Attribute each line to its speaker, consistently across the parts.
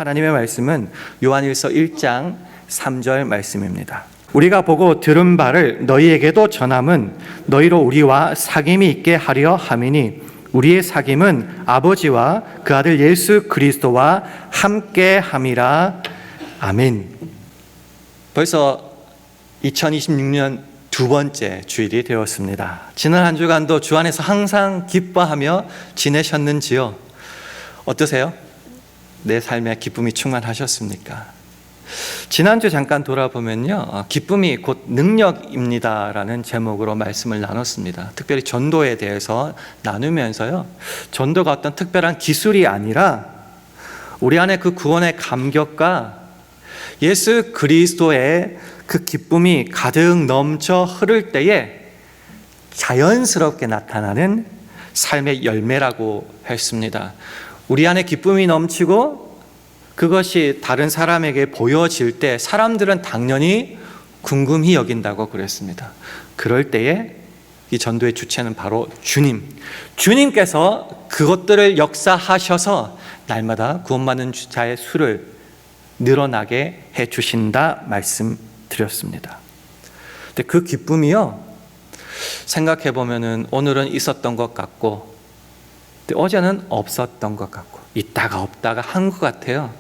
Speaker 1: 하나님의 말씀은 요한일서 1장 3절 말씀입니다. 우리가 보고 들은 바를 너희에게도 전함은 너희로 우리와 사귐이 있게 하려 함이니 우리의 사귐은 아버지와 그 아들 예수 그리스도와 함께 함이라. 아멘. 벌써 2026년 두 번째 주일이 되었습니다. 지난 한 주간도 주 안에서 항상 기뻐하며 지내셨는지요? 어떠세요? 내 삶에 기쁨이 충만하셨습니까? 지난주 잠깐 돌아보면요, 기쁨이 곧 능력입니다라는 제목으로 말씀을 나눴습니다. 특별히 전도에 대해서 나누면서요, 전도가 어떤 특별한 기술이 아니라 우리 안에 그 구원의 감격과 예수 그리스도의 그 기쁨이 가득 넘쳐 흐를 때에 자연스럽게 나타나는 삶의 열매라고 했습니다. 우리 안에 기쁨이 넘치고 그것이 다른 사람에게 보여질 때 사람들은 당연히 궁금히 여긴다고 그랬습니다. 그럴 때에 이 전도의 주체는 바로 주님께서 그것들을 역사하셔서 날마다 구원받는 자의 수를 늘어나게 해주신다 말씀드렸습니다. 근데 그 기쁨이요, 생각해보면 오늘은 있었던 것 같고 어제는 없었던 것 같고 있다가 없다가 한 것 같아요.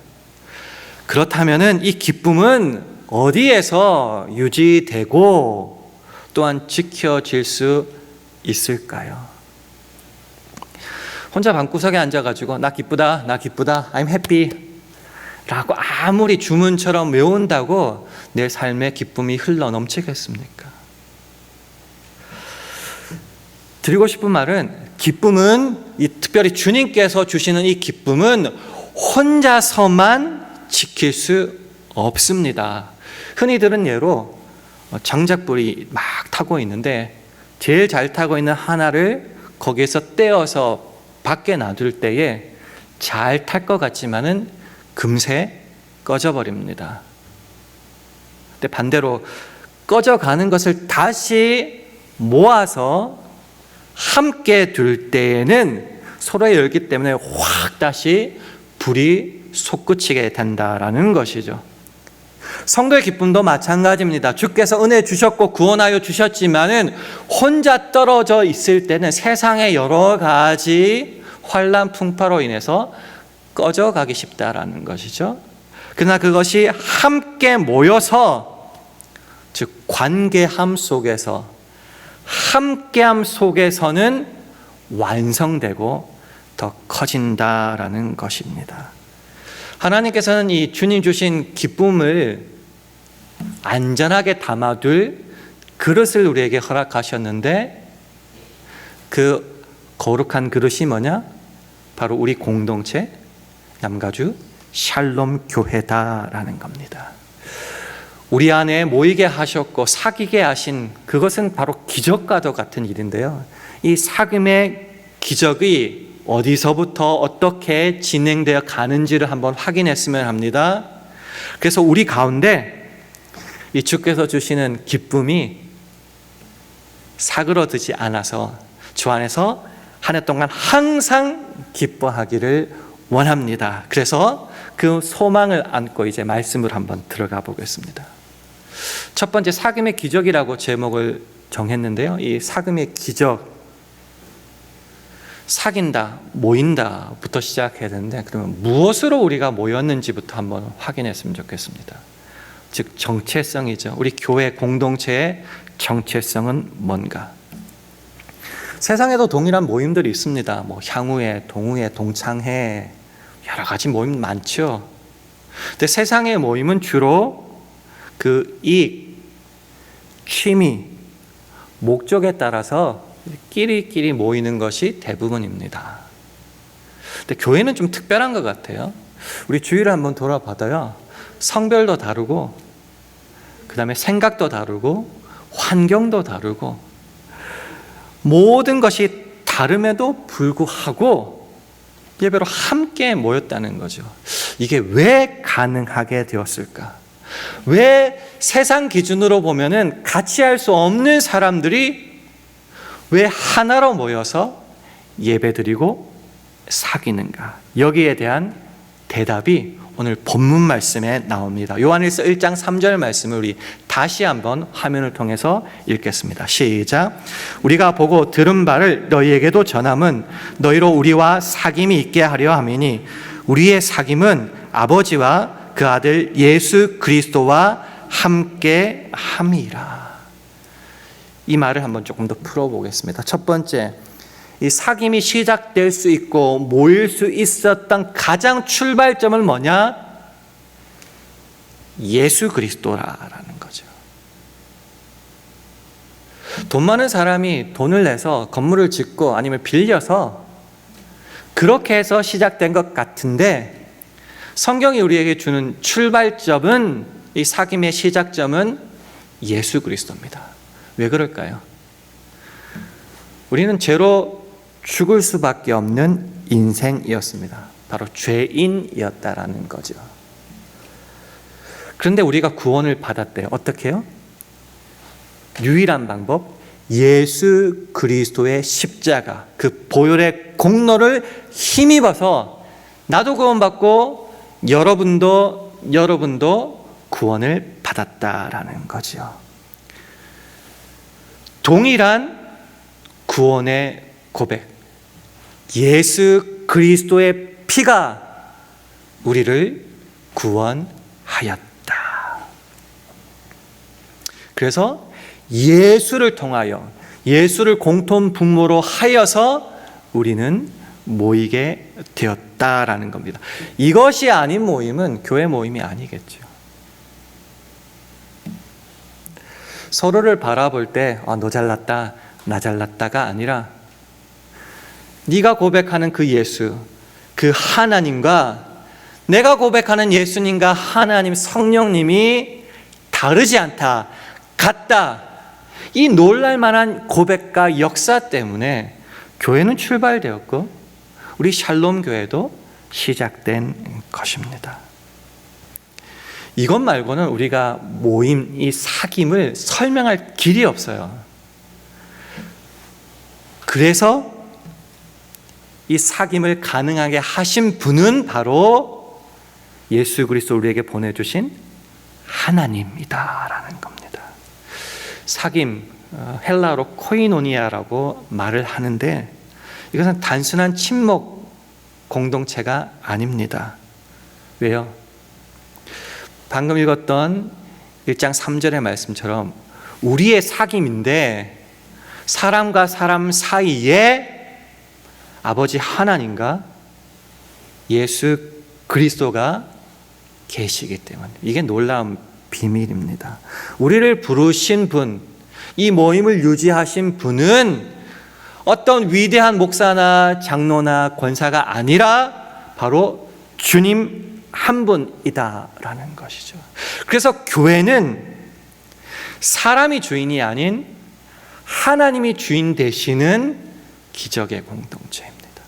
Speaker 1: 그렇다면 이 기쁨은 어디에서 유지되고 또한 지켜질 수 있을까요? 혼자 방구석에 앉아가지고 나 기쁘다 I'm happy 라고 아무리 주문처럼 외운다고 내 삶의 기쁨이 흘러 넘치겠습니까? 드리고 싶은 말은, 기쁨은, 특별히 주님께서 주시는 이 기쁨은 혼자서만 지킬 수 없습니다. 흔히 들은 예로 장작불이 막 타고 있는데 제일 잘 타고 있는 하나를 거기에서 떼어서 밖에 놔둘 때에 잘 탈 것 같지만은 금세 꺼져버립니다. 근데 반대로 꺼져가는 것을 다시 모아서 함께 둘 때에는 서로의 열기 때문에 확 다시 불이 솟구치게 된다라는 것이죠. 성도의 기쁨도 마찬가지입니다. 주께서 은혜 주셨고 구원하여 주셨지만은 혼자 떨어져 있을 때는 세상의 여러 가지 환난 풍파로 인해서 꺼져가기 쉽다라는 것이죠. 그러나 그것이 함께 모여서, 즉 관계함 속에서, 함께함 속에서는 완성되고 더 커진다라는 것입니다. 하나님께서는 이 주님 주신 기쁨을 안전하게 담아둘 그릇을 우리에게 허락하셨는데, 그 거룩한 그릇이 뭐냐? 바로 우리 공동체 남가주 샬롬 교회다라는 겁니다. 우리 안에 모이게 하셨고 사귀게 하신 그것은 바로 기적과도 같은 일인데요, 이 사귐의 기적이 어디서부터 어떻게 진행되어 가는지를 한번 확인했으면 합니다. 그래서 우리 가운데 이 주께서 주시는 기쁨이 사그러들지 않아서 주 안에서 한 해 동안 항상 기뻐하기를 원합니다. 그래서 그 소망을 안고 이제 말씀을 한번 들어가 보겠습니다. 첫 번째, 사귐의 기적이라고 제목을 정했는데요, 이 사귐의 기적, 사귄다, 모인다부터 시작해야 되는데, 그러면 무엇으로 우리가 모였는지부터 한번 확인했으면 좋겠습니다. 즉 정체성이죠. 우리 교회 공동체의 정체성은 뭔가? 세상에도 동일한 모임들이 있습니다. 뭐 향후회, 동후회, 동창회, 여러 가지 모임 많죠. 근데 세상의 모임은 주로 그 이익, 취미, 목적에 따라서 끼리끼리 모이는 것이 대부분입니다. 근데 교회는 좀 특별한 것 같아요. 우리 주위를 한번 돌아봐도요, 성별도 다르고, 그 다음에 생각도 다르고, 환경도 다르고, 모든 것이 다름에도 불구하고 예배로 함께 모였다는 거죠. 이게 왜 가능하게 되었을까? 왜 세상 기준으로 보면은 같이 할 수 없는 사람들이 왜 하나로 모여서 예배드리고 사귀는가? 여기에 대한 대답이 오늘 본문 말씀에 나옵니다. 요한일서 1장 3절 말씀을 우리 다시 한번 화면을 통해서 읽겠습니다. 시작. 우리가 보고 들은 바를 너희에게도 전함은 너희로 우리와 사귐이 있게 하려 함이니 우리의 사귐은 아버지와 그 아들 예수 그리스도와 함께 함이라. 이 말을 한번 조금 더 풀어보겠습니다. 첫 번째, 이 사귐이 시작될 수 있고 모일 수 있었던 가장 출발점은 뭐냐? 예수 그리스도라는 거죠. 돈 많은 사람이 돈을 내서 건물을 짓고 아니면 빌려서 그렇게 해서 시작된 것 같은데, 성경이 우리에게 주는 출발점은, 이 사귐의 시작점은 예수 그리스도입니다. 왜 그럴까요? 우리는 죄로 죽을 수밖에 없는 인생이었습니다. 바로 죄인이었다라는 거죠. 그런데 우리가 구원을 받았대요. 어떻게 해요? 유일한 방법, 예수 그리스도의 십자가, 그 보혈의 공로를 힘입어서 나도 구원받고 여러분도 구원을 받았다라는 거죠. 동일한 구원의 고백, 예수 그리스도의 피가 우리를 구원하였다. 그래서 예수를 통하여, 예수를 공통 분모로 하여서 우리는 모이게 되었다라는 겁니다. 이것이 아닌 모임은 교회 모임이 아니겠죠. 서로를 바라볼 때 너 잘났다, 나 잘났다가 아니라 네가 고백하는 그 예수, 그 하나님과 내가 고백하는 예수님과 하나님 성령님이 다르지 않다, 같다, 이 놀랄만한 고백과 역사 때문에 교회는 출발되었고 우리 샬롬 교회도 시작된 것입니다. 이것 말고는 우리가 모임, 이 사귐을 설명할 길이 없어요. 그래서 이 사귐을 가능하게 하신 분은 바로 예수 그리스도 우리에게 보내주신 하나님이다라는 겁니다. 사귐, 헬라어로 코이노니아라고 말을 하는데 이것은 단순한 친목 공동체가 아닙니다. 왜요? 방금 읽었던 1장 3절의 말씀처럼 우리의 사귐인데 사람과 사람 사이에 아버지 하나님과 예수 그리스도가 계시기 때문에 이게 놀라운 비밀입니다. 우리를 부르신 분, 이 모임을 유지하신 분은 어떤 위대한 목사나 장로나 권사가 아니라 바로 주님 한 분이다라는 것이죠. 그래서 교회는 사람이 주인이 아닌 하나님이 주인 되시는 기적의 공동체입니다.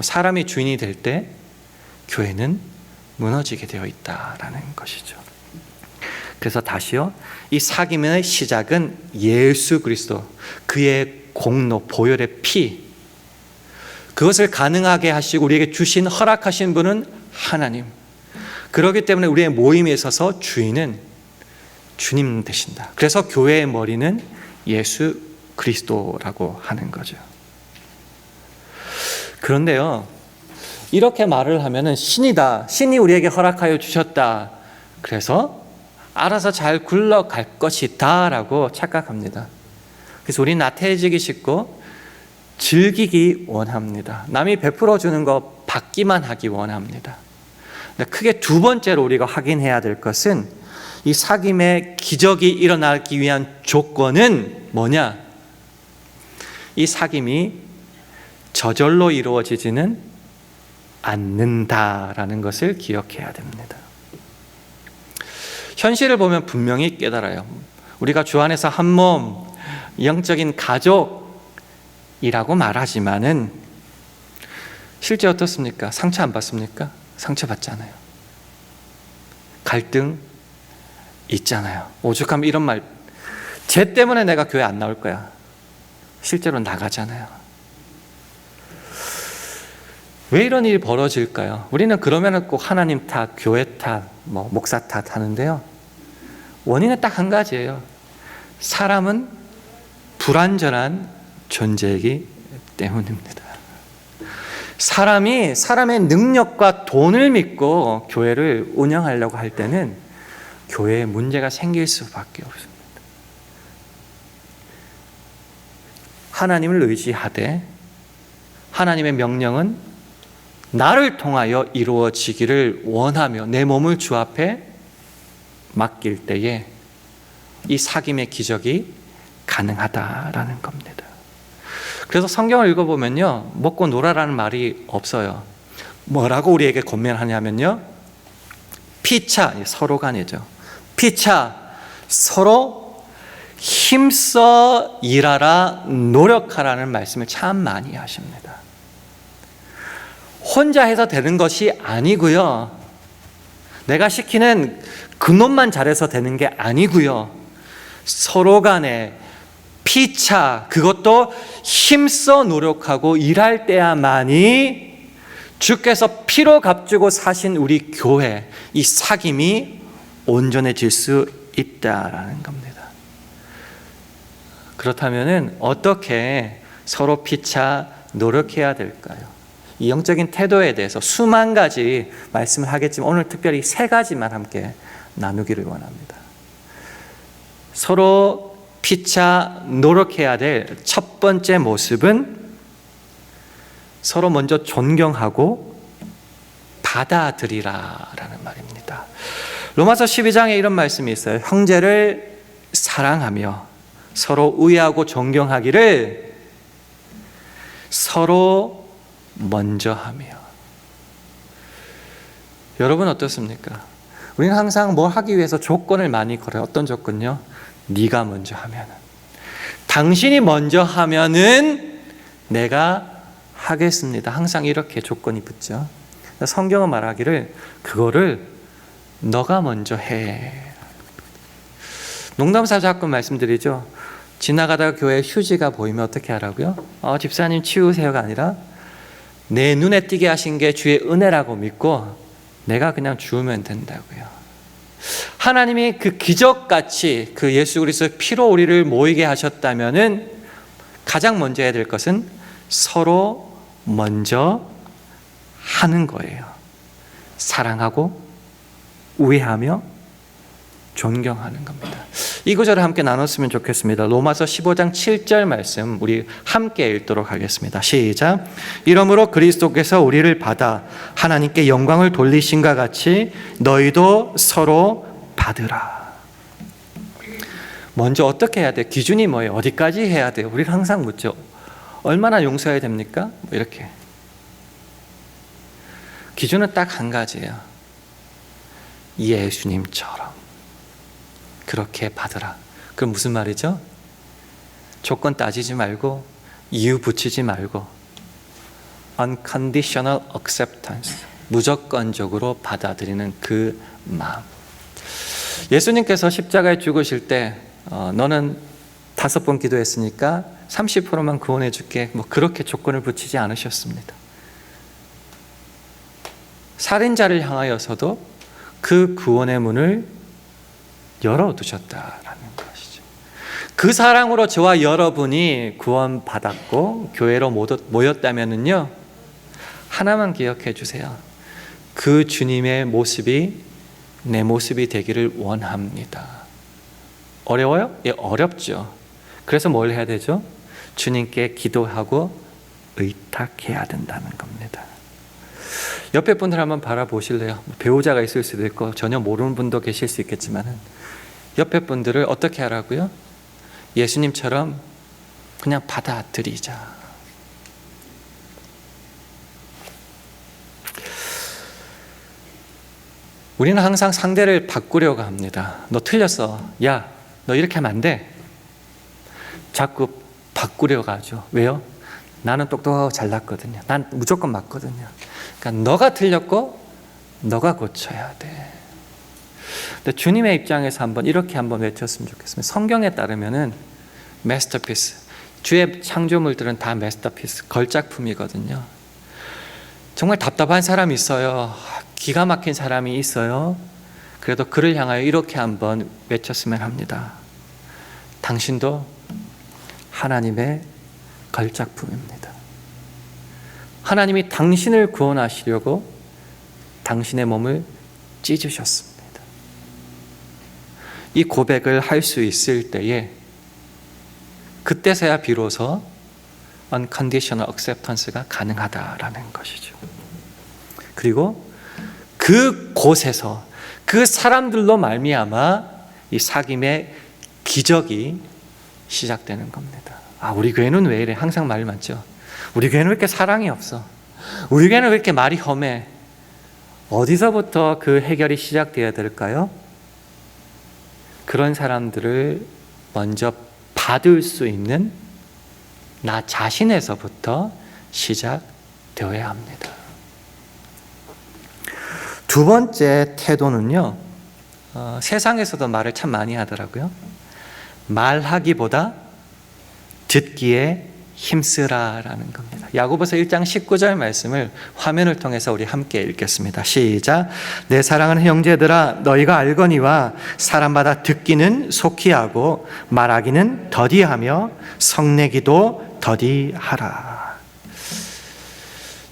Speaker 1: 사람이 주인이 될 때 교회는 무너지게 되어 있다라는 것이죠. 그래서 다시요, 이 사귐의 시작은 예수 그리스도, 그의 공로, 보혈의 피, 그것을 가능하게 하시고 우리에게 주신, 허락하신 분은 하나님. 그렇기 때문에 우리의 모임에 있어서 주인은 주님 되신다. 그래서 교회의 머리는 예수 그리스도라고 하는 거죠. 그런데요, 이렇게 말을 하면은 신이다, 신이 우리에게 허락하여 주셨다, 그래서 알아서 잘 굴러갈 것이다 라고 착각합니다. 그래서 우리는 나태해지기 쉽고 즐기기 원합니다. 남이 베풀어 주는 거 받기만 하기 원합니다. 크게 두 번째로 우리가 확인해야 될 것은 이 사귐의 기적이 일어나기 위한 조건은 뭐냐? 이 사귐이 저절로 이루어지지는 않는다라는 것을 기억해야 됩니다. 현실을 보면 분명히 깨달아요. 우리가 주 안에서 한 몸, 영적인 가족이라고 말하지만은 실제 어떻습니까? 상처 안 받습니까? 상처 받잖아요. 갈등 있잖아요. 오죽하면 이런 말, 쟤 때문에 내가 교회 안 나올 거야. 실제로 나가잖아요. 왜 이런 일이 벌어질까요? 우리는 그러면 꼭 하나님 탓, 교회 탓, 목사 탓 하는데요. 원인은 딱 한 가지예요. 사람은 불완전한 존재이기 때문입니다. 사람의 능력과 돈을 믿고 교회를 운영하려고 할 때는 교회에 문제가 생길 수밖에 없습니다. 하나님을 의지하되 하나님의 명령은 나를 통하여 이루어지기를 원하며 내 몸을 주 앞에 맡길 때에 이 사귐의 기적이 가능하다라는 겁니다. 그래서 성경을 읽어보면요, 먹고 놀아라는 말이 없어요. 뭐라고 우리에게 권면하냐면요, 피차, 서로 간이죠. 피차, 서로 힘써 일하라, 노력하라는 말씀을 참 많이 하십니다. 혼자 해서 되는 것이 아니고요, 내가 시키는 그놈만 잘해서 되는 게 아니고요, 서로 간에 피차, 그것도 힘써 노력하고 일할 때야만이 주께서 피로 값주고 사신 우리 교회, 이 사귐이 온전해질 수 있다라는 겁니다. 그렇다면 어떻게 서로 피차 노력해야 될까요? 이 영적인 태도에 대해서 수만 가지 말씀을 하겠지만 오늘 특별히 3가지만 함께 나누기를 원합니다. 서로 피차 노력해야 될 첫 번째 모습은 서로 먼저 존경하고 받아들이라라는 말입니다. 로마서 12장에 이런 말씀이 있어요. 형제를 사랑하며 서로 우애하고 존경하기를 서로 먼저 하며. 여러분 어떻습니까? 우리는 항상 뭘 하기 위해서 조건을 많이 걸어요. 어떤 조건요? 네가 먼저 하면은, 당신이 먼저 하면은 내가 하겠습니다. 항상 이렇게 조건이 붙죠. 성경은 말하기를 그거를 너가 먼저 해. 농담삼아 자꾸 말씀드리죠. 지나가다가 교회 휴지가 보이면 어떻게 하라고요? 집사님 치우세요가 아니라 내 눈에 띄게 하신 게 주의 은혜라고 믿고 내가 그냥 주우면 된다고요. 하나님이 그 기적같이 그 예수 그리스도의 피로 우리를 모이게 하셨다면은 가장 먼저 해야 될 것은 서로 먼저 하는 거예요. 사랑하고 우애하며 존경하는 겁니다. 이 구절을 함께 나눴으면 좋겠습니다. 로마서 15장 7절 말씀 우리 함께 읽도록 하겠습니다. 시작. 이러므로 그리스도께서 우리를 받아 하나님께 영광을 돌리신과 같이 너희도 서로 받으라. 먼저 어떻게 해야 돼? 기준이 뭐예요? 어디까지 해야 돼요? 우리는 항상 묻죠. 얼마나 용서해야 됩니까? 이렇게. 기준은 딱 한 가지예요. 예수님처럼 그렇게 받으라. 그럼 무슨 말이죠? 조건 따지지 말고 이유 붙이지 말고 unconditional acceptance, 무조건적으로 받아들이는 그 마음. 예수님께서 십자가에 죽으실 때 너는 5번 기도했으니까 30%만 구원해 줄게, 그렇게 조건을 붙이지 않으셨습니다. 살인자를 향하여서도 그 구원의 문을 열어두셨다라는 것이죠. 그 사랑으로 저와 여러분이 구원받았고 교회로 모였다면요, 하나만 기억해 주세요. 그 주님의 모습이 내 모습이 되기를 원합니다. 어려워요? 예, 어렵죠. 그래서 뭘 해야 되죠? 주님께 기도하고 의탁해야 된다는 겁니다. 옆에 분들 한번 바라보실래요? 배우자가 있을 수도 있고 전혀 모르는 분도 계실 수 있겠지만 옆에 분들을 어떻게 하라고요? 예수님처럼 그냥 받아들이자. 우리는 항상 상대를 바꾸려고 합니다. 너 틀렸어. 야, 너 이렇게 하면 안 돼. 자꾸 바꾸려고 하죠. 왜요? 나는 똑똑하고 잘났거든요. 난 무조건 맞거든요. 그러니까 너가 틀렸고 너가 고쳐야 돼. 근데 주님의 입장에서 이렇게 한번 외쳤으면 좋겠습니다. 성경에 따르면은 마스터피스, 주의 창조물들은 다 마스터피스, 걸작품이거든요. 정말 답답한 사람이 있어요. 기가 막힌 사람이 있어요. 그래도 그를 향하여 이렇게 한번 외쳤으면 합니다. 당신도 하나님의 걸작품입니다. 하나님이 당신을 구원하시려고 당신의 몸을 찢으셨습니다. 이 고백을 할 수 있을 때에 그때서야 비로소 unconditional acceptance가 가능하다라는 것이죠. 그리고 그곳에서 그 사람들로 말미암아 이 사귐의 기적이 시작되는 겁니다. 우리 교회는 왜 이래? 항상 말 많죠. 우리 교회는 왜 이렇게 사랑이 없어? 우리 교회는 왜 이렇게 말이 험해? 어디서부터 그 해결이 시작되어야 될까요? 그런 사람들을 먼저 받을 수 있는 나 자신에서부터 시작되어야 합니다. 두 번째 태도는요, 세상에서도 말을 참 많이 하더라고요. 말하기보다 듣기에 힘쓰라라는 겁니다. 야고보서 1장 19절 말씀을 화면을 통해서 우리 함께 읽겠습니다. 시작. 내 사랑하는 형제들아, 너희가 알거니와 사람마다 듣기는 속히 하고 말하기는 더디하며 성내기도 더디하라.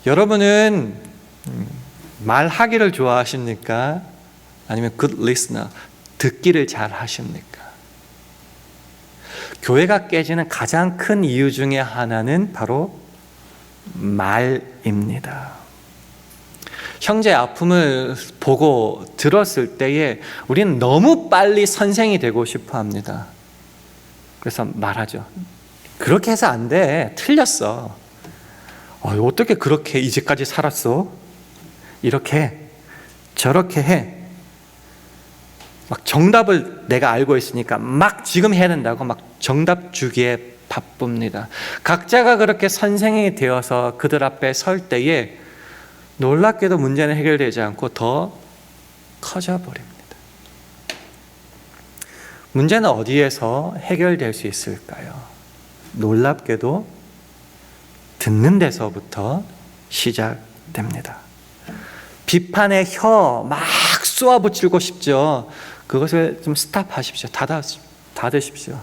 Speaker 1: 여러분은 말하기를 좋아하십니까? 아니면 good listener, 듣기를 잘 하십니까? 교회가 깨지는 가장 큰 이유 중에 하나는 바로 말입니다. 형제의 아픔을 보고 들었을 때에 우리는 너무 빨리 선생이 되고 싶어 합니다. 그래서 말하죠. 그렇게 해서 안 돼. 틀렸어. 어떻게 그렇게 이제까지 살았어? 이렇게 해. 저렇게 해. 막 정답을 내가 알고 있으니까 막 지금 해야 된다고 막 정답 주기에 바쁩니다. 각자가 그렇게 선생이 되어서 그들 앞에 설 때에 놀랍게도 문제는 해결되지 않고 더 커져버립니다. 문제는 어디에서 해결될 수 있을까요? 놀랍게도 듣는 데서부터 시작됩니다. 비판의 혀 막 쏘아붙이고 싶죠. 그것을 좀 스탑하십시오. 닫으십시오.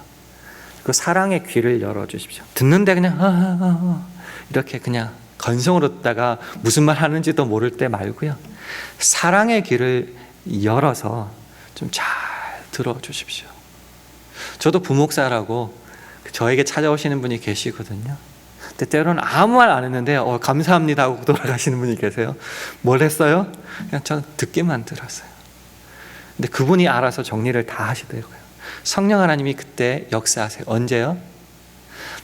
Speaker 1: 그 사랑의 귀를 열어주십시오. 듣는데 그냥 이렇게 그냥 건성으로 듣다가 무슨 말 하는지도 모를 때 말고요. 사랑의 귀를 열어서 좀 잘 들어주십시오. 저도 부목사라고 저에게 찾아오시는 분이 계시거든요. 근데 때로는 아무 말 안 했는데 감사합니다 하고 돌아가시는 분이 계세요. 뭘 했어요? 그냥 저는 듣기만 들었어요. 근데 그분이 알아서 정리를 다 하시더라고요. 성령 하나님이 그때 역사하세요. 언제요?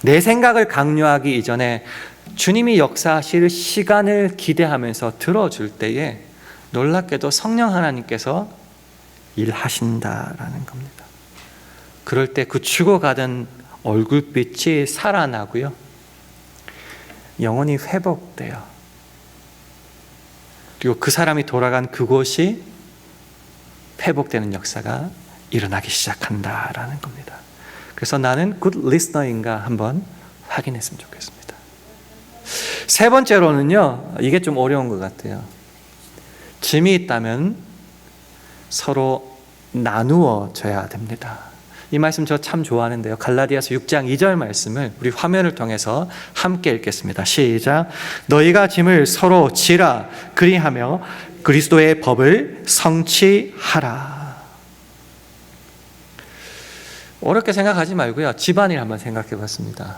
Speaker 1: 내 생각을 강요하기 이전에 주님이 역사하실 시간을 기대하면서 들어줄 때에 놀랍게도 성령 하나님께서 일하신다라는 겁니다. 그럴 때 그 죽어가던 얼굴빛이 살아나고요. 영혼이 회복돼요. 그리고 그 사람이 돌아간 그곳이 회복되는 역사가 일어나기 시작한다라는 겁니다. 그래서 나는 good listener인가 한번 확인했으면 좋겠습니다. 세 번째로는요, 이게 좀 어려운 것 같아요. 짐이 있다면 서로 나누어 줘야 됩니다. 이 말씀 저 참 좋아하는데요. 갈라디아서 6장 2절 말씀을 우리 화면을 통해서 함께 읽겠습니다. 시작. 너희가 짐을 서로 지라 그리하며 그리스도의 법을 성취하라. 어렵게 생각하지 말고요. 집안일 한번 생각해 봤습니다.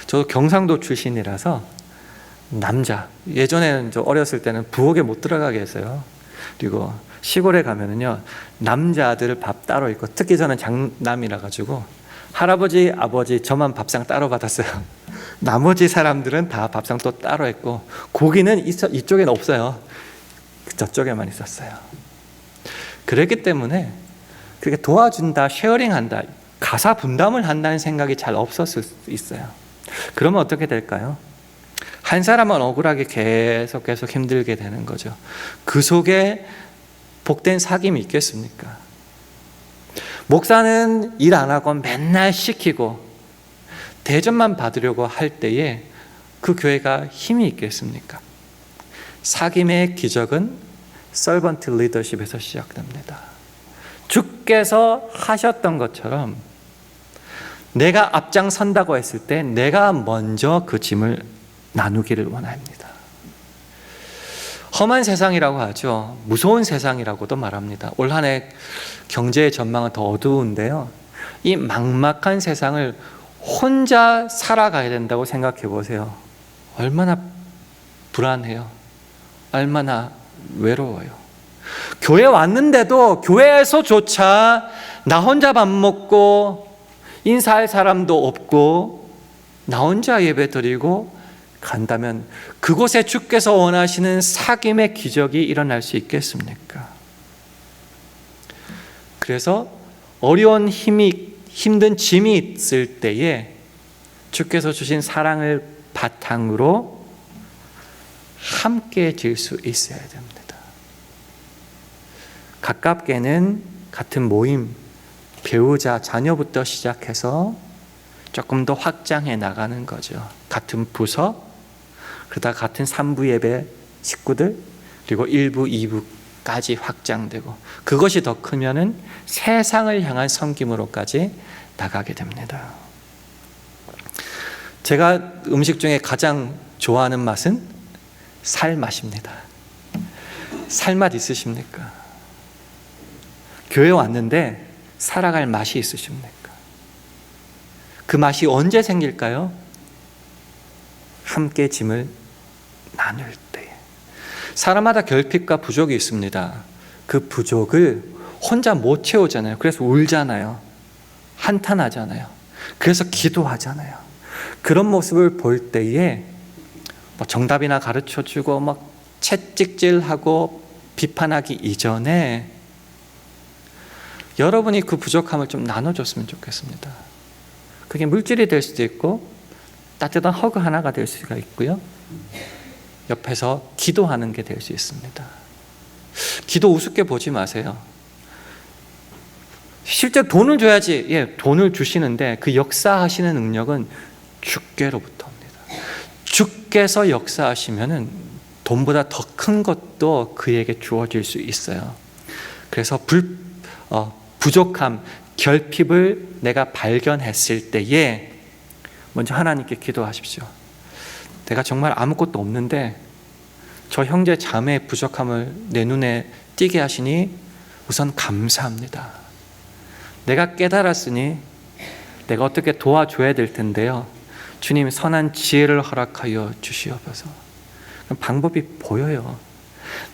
Speaker 1: 저도 경상도 출신이라서 남자, 예전에는 저 어렸을 때는 부엌에 못 들어가게 했어요. 그리고 시골에 가면은요, 남자들 밥 따로 있고, 특히 저는 장남이라 가지고 할아버지, 아버지 저만 밥상 따로 받았어요. 나머지 사람들은 다 밥상 또 따로 했고, 고기는 이쪽에는 없어요. 저쪽에만 있었어요. 그랬기 때문에 그렇게 도와준다, 쉐어링한다, 가사 분담을 한다는 생각이 잘 없었을 수 있어요. 그러면 어떻게 될까요? 한 사람은 억울하게 계속 힘들게 되는 거죠. 그 속에 복된 사귐이 있겠습니까? 목사는 일 안 하고 맨날 시키고 대접만 받으려고 할 때에 그 교회가 힘이 있겠습니까? 사귐의 기적은 서번트 리더십에서 시작됩니다. 주께서 하셨던 것처럼 내가 앞장선다고 했을 때 내가 먼저 그 짐을 나누기를 원합니다. 험한 세상이라고 하죠. 무서운 세상이라고도 말합니다. 올 한 해 경제의 전망은 더 어두운데요. 이 막막한 세상을 혼자 살아가야 된다고 생각해 보세요. 얼마나 불안해요. 얼마나 외로워요. 교회 왔는데도 교회에서조차 나 혼자 밥 먹고 인사할 사람도 없고 나 혼자 예배 드리고 간다면 그곳에 주께서 원하시는 사귐의 기적이 일어날 수 있겠습니까? 그래서 어려운 힘든 짐이 있을 때에 주께서 주신 사랑을 바탕으로 함께 질 수 있어야 됩니다. 가깝게는 같은 모임, 배우자, 자녀부터 시작해서 조금 더 확장해 나가는 거죠. 같은 부서, 그러다 같은 3부 예배 식구들, 그리고 1부, 2부까지 확장되고 그것이 더 크면은 세상을 향한 섬김으로까지 나가게 됩니다. 제가 음식 중에 가장 좋아하는 맛은 살맛입니다. 살맛 있으십니까? 교회 왔는데 살아갈 맛이 있으십니까? 그 맛이 언제 생길까요? 함께 짐을 나눌 때. 사람마다 결핍과 부족이 있습니다. 그 부족을 혼자 못 채우잖아요. 그래서 울잖아요. 한탄하잖아요. 그래서 기도하잖아요. 그런 모습을 볼 때에 정답이나 가르쳐주고 막 채찍질하고 비판하기 이전에 여러분이 그 부족함을 좀 나눠줬으면 좋겠습니다. 그게 물질이 될 수도 있고 따뜻한 허그 하나가 될 수가 있고요. 옆에서 기도하는 게 될 수 있습니다. 기도 우습게 보지 마세요. 실제 돈을 줘야지. 예, 돈을 주시는데 그 역사하시는 능력은 주께로부터 옵니다. 주께서 역사하시면은 돈보다 더 큰 것도 그에게 주어질 수 있어요. 그래서 부족함, 결핍을 내가 발견했을 때에 먼저 하나님께 기도하십시오. 내가 정말 아무것도 없는데 저 형제 자매의 부족함을 내 눈에 띄게 하시니 우선 감사합니다. 내가 깨달았으니 내가 어떻게 도와줘야 될 텐데요. 주님 선한 지혜를 허락하여 주시옵소서. 방법이 보여요.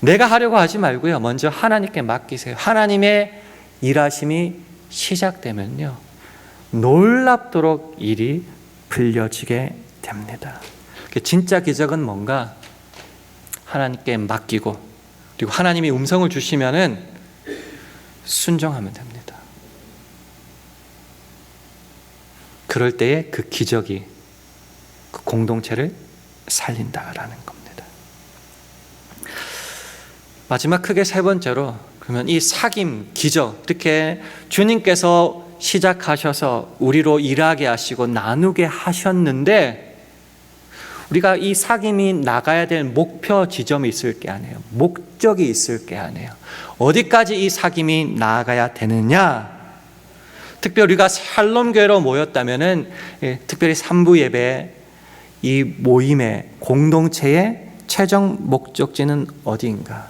Speaker 1: 내가 하려고 하지 말고요. 먼저 하나님께 맡기세요. 하나님의 일하심이 시작되면요. 놀랍도록 일이 풀려지게 됩니다. 진짜 기적은 뭔가 하나님께 맡기고 그리고 하나님이 음성을 주시면은 순종하면 됩니다. 그럴 때에 그 기적이 그 공동체를 살린다라는 겁니다. 마지막 크게 세 번째로 그러면 이 사귐, 기적 이렇게 주님께서 시작하셔서 우리로 일하게 하시고 나누게 하셨는데 우리가 이 사귐이 나가야 될 목표 지점이 있을 게 아니에요. 목적이 있을 게 아니에요. 어디까지 이 사귐이 나아가야 되느냐? 특별히 우리가 샬롬교회로 모였다면은 특별히 3부 예배 이 모임의 공동체의 최종 목적지는 어디인가?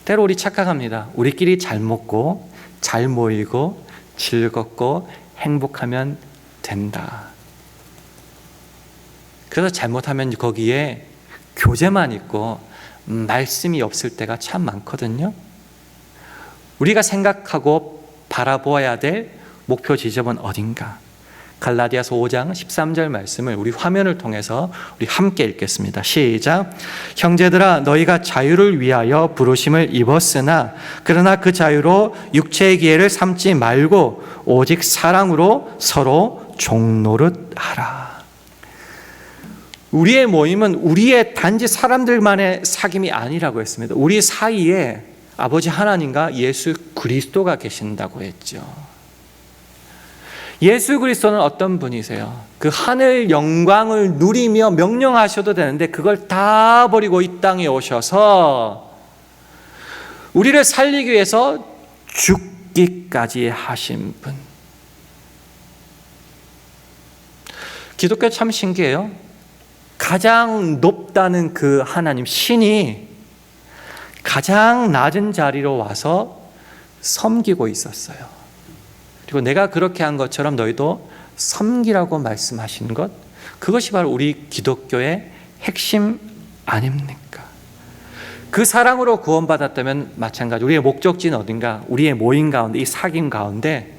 Speaker 1: 때로 우리 착각합니다. 우리끼리 잘 먹고 잘 모이고 즐겁고 행복하면 된다. 그래서 잘못하면 거기에 교제만 있고 말씀이 없을 때가 참 많거든요. 우리가 생각하고 바라보아야 될 목표 지점은 어딘가? 갈라디아서 5장 13절 말씀을 우리 화면을 통해서 우리 함께 읽겠습니다. 시작. 형제들아 너희가 자유를 위하여 부르심을 입었으나 그러나 그 자유로 육체의 기회를 삼지 말고 오직 사랑으로 서로 종노릇하라. 우리의 모임은 우리의 단지 사람들만의 사귐이 아니라고 했습니다. 우리 사이에 아버지 하나님과 예수 그리스도가 계신다고 했죠. 예수 그리스도는 어떤 분이세요? 그 하늘 영광을 누리며 명령하셔도 되는데 그걸 다 버리고 이 땅에 오셔서 우리를 살리기 위해서 죽기까지 하신 분. 기독교 참 신기해요. 가장 높다는 그 하나님, 신이 가장 낮은 자리로 와서 섬기고 있었어요. 그리고 내가 그렇게 한 것처럼 너희도 섬기라고 말씀하시는 것, 그것이 바로 우리 기독교의 핵심 아닙니까? 그 사랑으로 구원받았다면 마찬가지. 우리의 목적지는 어딘가? 우리의 모임 가운데, 이 사귐 가운데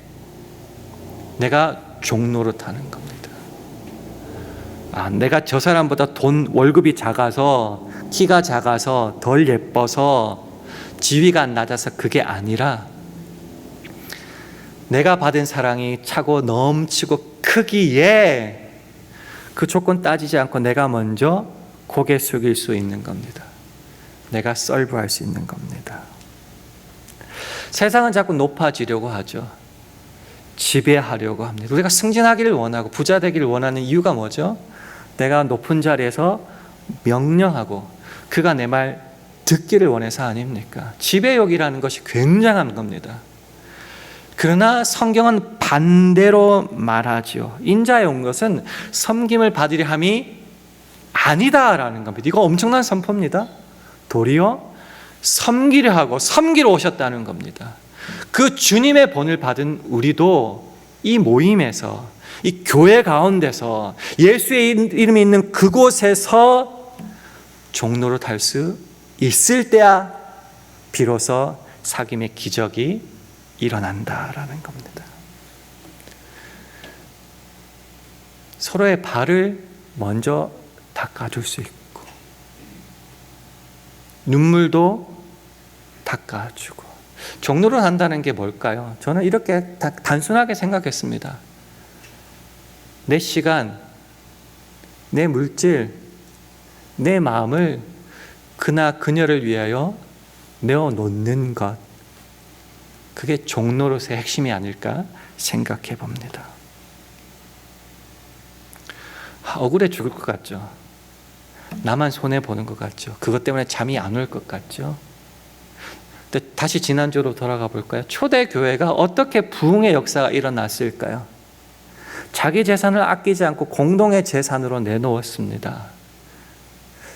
Speaker 1: 내가 종노릇하는 겁니다. 내가 저 사람보다 월급이 작아서, 키가 작아서, 덜 예뻐서, 지위가 낮아서 그게 아니라 내가 받은 사랑이 차고 넘치고 크기에 그 조건 따지지 않고 내가 먼저 고개 숙일 수 있는 겁니다. 내가 서브할 수 있는 겁니다. 세상은 자꾸 높아지려고 하죠. 지배하려고 합니다. 우리가 승진하기를 원하고 부자 되기를 원하는 이유가 뭐죠? 내가 높은 자리에서 명령하고 그가 내 말 듣기를 원해서 아닙니까? 지배욕이라는 것이 굉장한 겁니다. 그러나 성경은 반대로 말하죠. 인자에 온 것은 섬김을 받으려 함이 아니다라는 겁니다. 이거 엄청난 선포입니다. 도리어 섬기려 하고 섬기러 오셨다는 겁니다. 그 주님의 본을 받은 우리도 이 모임에서, 이 교회 가운데서, 예수의 이름이 있는 그곳에서 종로로 탈 수 있을 때야 비로소 사귐의 기적이 일어난다라는 겁니다. 서로의 발을 먼저 닦아줄 수 있고, 눈물도 닦아주고. 종로를 한다는 게 뭘까요? 저는 이렇게 단순하게 생각했습니다. 내 시간, 내 물질, 내 마음을 그나 그녀를 위하여 내어놓는 것, 그게 종노릇의 핵심이 아닐까 생각해 봅니다. 억울해 죽을 것 같죠? 나만 손해보는 것 같죠? 그것 때문에 잠이 안 올 것 같죠? 근데 다시 지난주로 돌아가 볼까요? 초대교회가 어떻게 부흥의 역사가 일어났을까요? 자기 재산을 아끼지 않고 공동의 재산으로 내놓았습니다.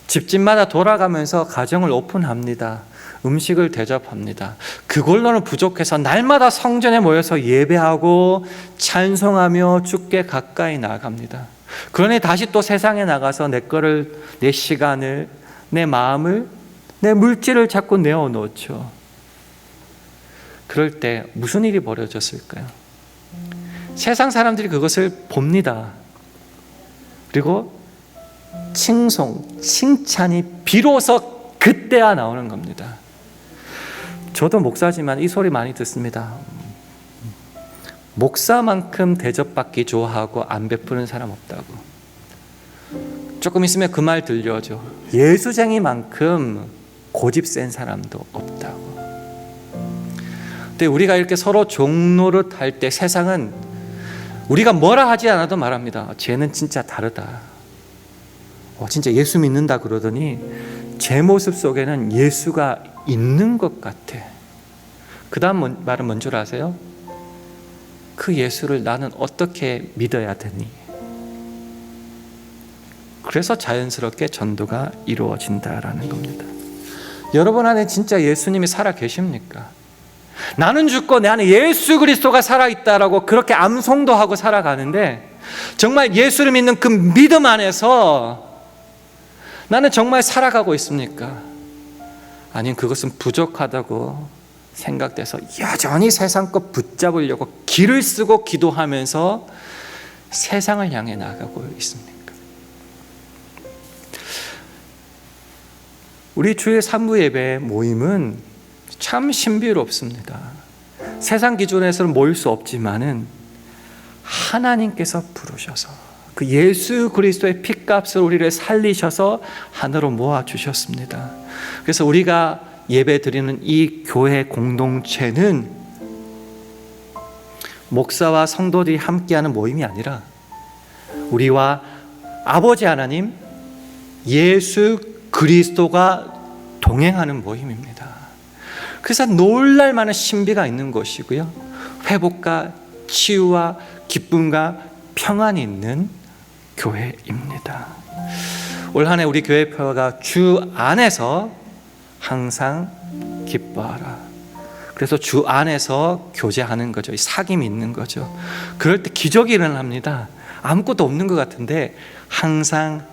Speaker 1: 집집마다 돌아가면서 가정을 오픈합니다. 음식을 대접합니다. 그걸로는 부족해서 날마다 성전에 모여서 예배하고 찬송하며 주께 가까이 나아갑니다. 그러니 다시 또 세상에 나가서 내 거를, 내 시간을, 내 마음을, 내 물질을 자꾸 내어놓죠. 그럴 때 무슨 일이 벌어졌을까요? 세상 사람들이 그것을 봅니다. 그리고 칭송, 칭찬이 비로소 그때야 나오는 겁니다. 저도 목사지만 이 소리 많이 듣습니다. 목사만큼 대접받기 좋아하고 안 베푸는 사람 없다고. 조금 있으면 그 말 들려죠. 예수쟁이만큼 고집 센 사람도 없다고. 근데 우리가 이렇게 서로 종노릇 할 때 세상은 우리가 뭐라 하지 않아도 말합니다. 쟤는 진짜 다르다. 진짜 예수 믿는다 그러더니 제 모습 속에는 예수가 있는 것 같아. 그 다음 말은 뭔 줄 아세요? 그 예수를 나는 어떻게 믿어야 되니? 그래서 자연스럽게 전도가 이루어진다라는 겁니다. 여러분 안에 진짜 예수님이 살아 계십니까? 나는 죽고 내 안에 예수 그리스도가 살아있다라고 그렇게 암송도 하고 살아가는데 정말 예수를 믿는 그 믿음 안에서 나는 정말 살아가고 있습니까? 아니면 그것은 부족하다고 생각돼서 여전히 세상 것 붙잡으려고 길을 쓰고 기도하면서 세상을 향해 나가고 있습니까? 우리 주일 3부 예배 모임은 참 신비롭습니다. 세상 기준에서는 모일 수 없지만은 하나님께서 부르셔서 그 예수 그리스도의 핏값을 우리를 살리셔서 하나로 모아주셨습니다. 그래서 우리가 예배 드리는 이 교회 공동체는 목사와 성도들이 함께하는 모임이 아니라 우리와 아버지 하나님 예수 그리스도가 동행하는 모임입니다. 그래서 놀랄 만한 신비가 있는 곳이고요, 회복과 치유와 기쁨과 평안이 있는 교회입니다. 올 한 해 우리 교회 표어가 주 안에서 항상 기뻐하라. 그래서 주 안에서 교제하는 거죠. 사귐이 있는 거죠. 그럴 때 기적이 일어납니다. 아무것도 없는 것 같은데 항상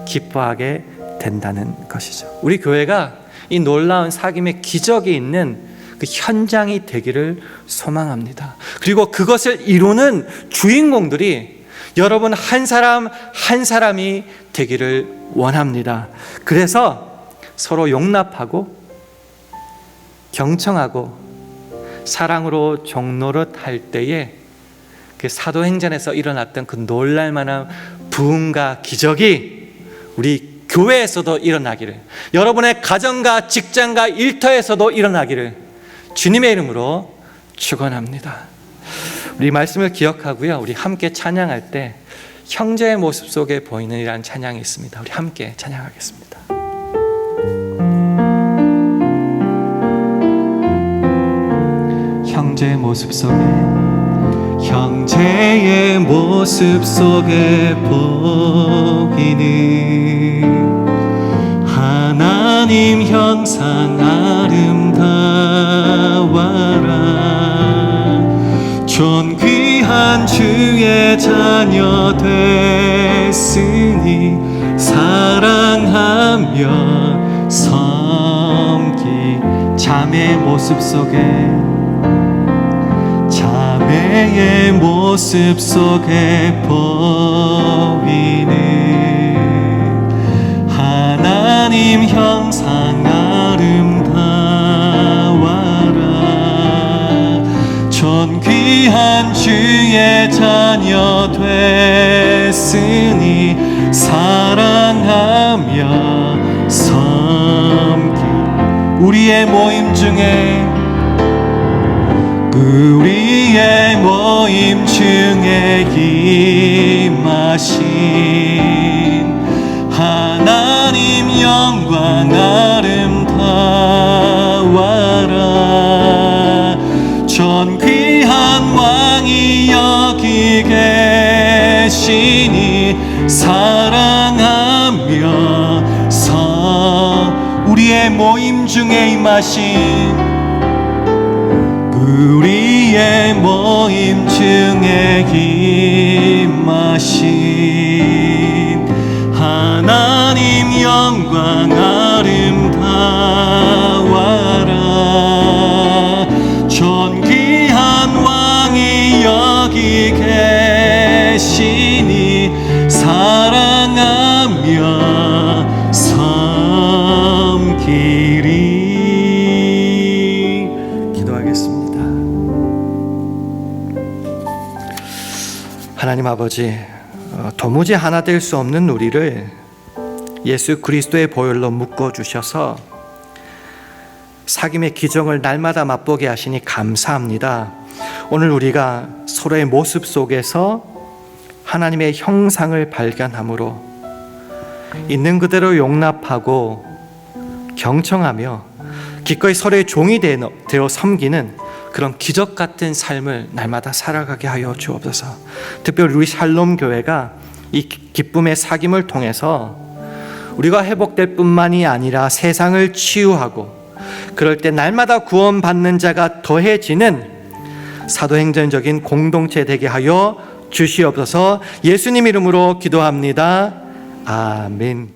Speaker 1: 기뻐하게 된다는 것이죠. 우리 교회가 이 놀라운 사귐의 기적이 있는 그 현장이 되기를 소망합니다. 그리고 그것을 이루는 주인공들이 여러분 한 사람 한 사람이 되기를 원합니다. 그래서 서로 용납하고 경청하고 사랑으로 종노릇할 때에 그 사도행전에서 일어났던 그 놀랄만한 부흥과 기적이 우리 교회에서도 일어나기를, 여러분의 가정과 직장과 일터에서도 일어나기를 주님의 이름으로 축원합니다. 우리 말씀을 기억하고요, 우리 함께 찬양할 때 형제의 모습 속에 보이는 이라는 찬양이 있습니다. 우리 함께 찬양하겠습니다. 형제의 모습 속에, 형제의 모습 속에 보이는 하나님 형상 아름다워라. 존귀한 주의 자녀 됐으니 사랑하며 섬기. 자매의 모습 속에, 자매의 모습 속에 보이는 하나님 형상 아름다워라. 존귀한 주의 자녀 됐으니 사랑하며 섬기. 우리의 모임 중에, 우리의 모임 중에 임하신 하나님 영광 아름다워라. 존귀한 왕이 여기 계시니 사랑하며 우리의 모임 중에 임하신, 우리의 모임 중에 임하신 하나님 영광 아름다워라. 존귀한 왕이 여기 계시니 사랑하며 섬기리. 하나님 아버지, 도무지 하나 될 수 없는 우리를 예수 그리스도의 보혈로 묶어주셔서 사귐의 기적을 날마다 맛보게 하시니 감사합니다. 오늘 우리가 서로의 모습 속에서 하나님의 형상을 발견함으로 있는 그대로 용납하고 경청하며 기꺼이 서로의 종이 되어 섬기는 그런 기적 같은 삶을 날마다 살아가게 하여 주옵소서. 특별히 우리 샬롬 교회가 이 기쁨의 사귐을 통해서 우리가 회복될 뿐만이 아니라 세상을 치유하고, 그럴 때 날마다 구원받는 자가 더해지는 사도행전적인 공동체 되게 하여 주시옵소서. 예수님 이름으로 기도합니다. 아멘.